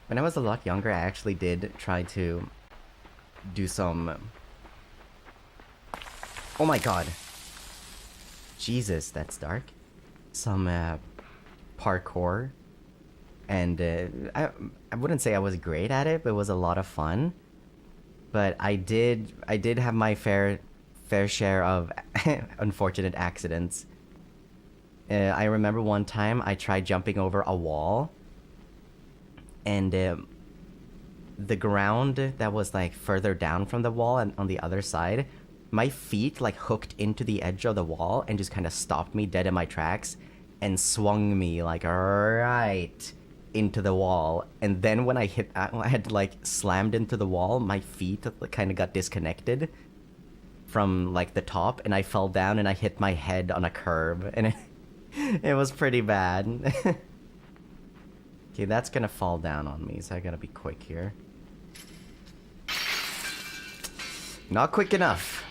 When I was a lot younger, I actually did try to do some... Oh my god. Jesus, that's dark. Some parkour. And I wouldn't say I was great at it, but it was a lot of fun. But I did have my fair share of unfortunate accidents. I remember one time I tried jumping over a wall, and the ground that was like further down from the wall and on the other side, my feet like hooked into the edge of the wall and just kind of stopped me dead in my tracks and swung me like right into the wall. And then when I had like slammed into the wall, my feet kind of got disconnected from like the top, and I fell down and I hit my head on a curb, and it was pretty bad. Okay, that's gonna fall down on me, so I gotta be quick here. Not quick enough.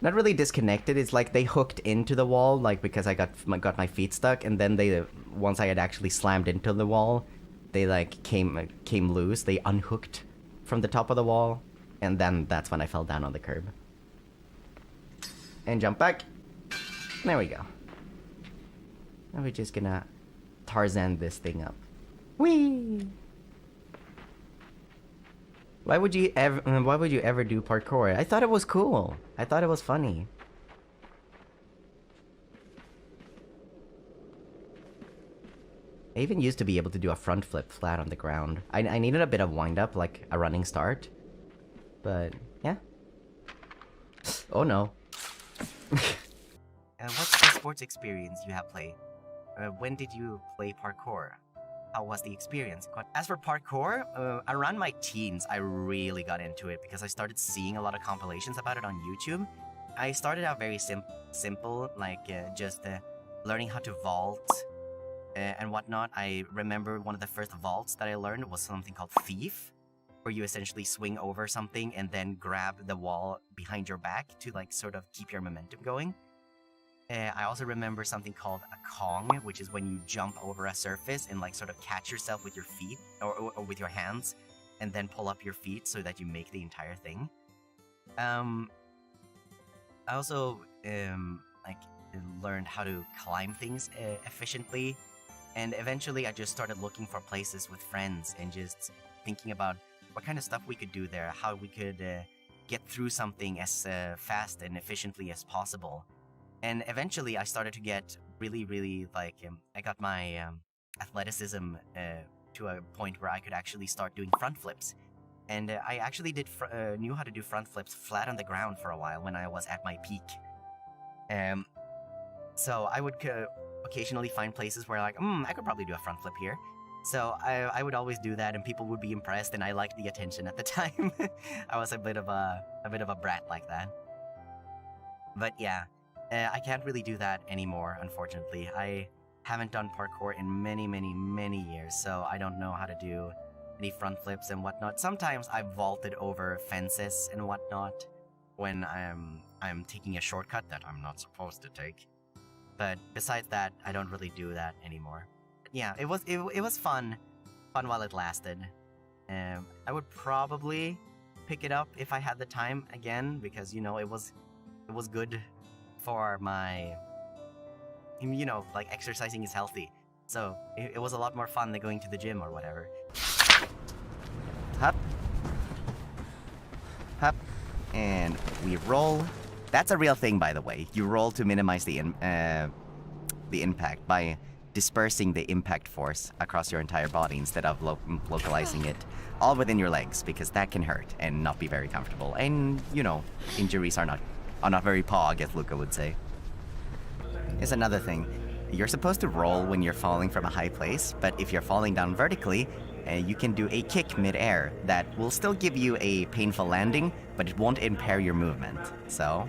Not really disconnected, it's like they hooked into the wall, like because I got my feet stuck, and then they, once I had actually slammed into the wall, they like came loose, they unhooked from the top of the wall, and then that's when I fell down on the curb. And jump back. There we go. Now we're just gonna Tarzan this thing up. Whee! Why would you ever do parkour? I thought it was cool. I thought it was funny. I even used to be able to do a front flip flat on the ground. I needed a bit of wind up, like a running start. But, yeah. Oh no. What's the sports experience you have played? When did you play parkour? How was the experience? As for parkour, around my teens, I really got into it because I started seeing a lot of compilations about it on YouTube. I started out very simple, like just learning how to vault and whatnot. I remember one of the first vaults that I learned was something called Thief, where you essentially swing over something and then grab the wall behind your back to like sort of keep your momentum going. I also remember something called a Kong, which is when you jump over a surface and like sort of catch yourself with your feet or with your hands and then pull up your feet so that you make the entire thing. I also like learned how to climb things efficiently, and eventually I just started looking for places with friends and just thinking about what kind of stuff we could do there, how we could get through something as fast and efficiently as possible. And eventually I started to get really like, I got my athleticism to a point where I could actually start doing front flips. And I actually knew how to do front flips flat on the ground for a while when I was at my peak. So I would occasionally find places where like, I could probably do a front flip here. So I would always do that, and people would be impressed, and I liked the attention at the time. I was a bit of a brat like that. But yeah. I can't really do that anymore, unfortunately. I haven't done parkour in many years, so I don't know how to do any front flips and whatnot. Sometimes I've vaulted over fences and whatnot when I'm taking a shortcut that I'm not supposed to take. But besides that, I don't really do that anymore. But yeah, it was fun while it lasted. I would probably pick it up if I had the time again, because you know it was good for my, you know, like exercising is healthy. So it was a lot more fun than going to the gym or whatever. Hup. Hup. And we roll. That's a real thing, by the way. You roll to minimize the impact by dispersing the impact force across your entire body instead of localizing it all within your legs, because that can hurt and not be very comfortable. And, you know, injuries are not very paw, I guess Luca would say. Here's another thing. You're supposed to roll when you're falling from a high place, but if you're falling down vertically, you can do a kick mid-air that will still give you a painful landing, but it won't impair your movement. So,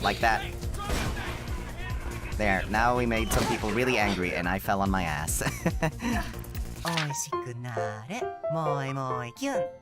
like that. There, now we made some people really angry and I fell on my ass. おいしくなれ、もいもいキュン。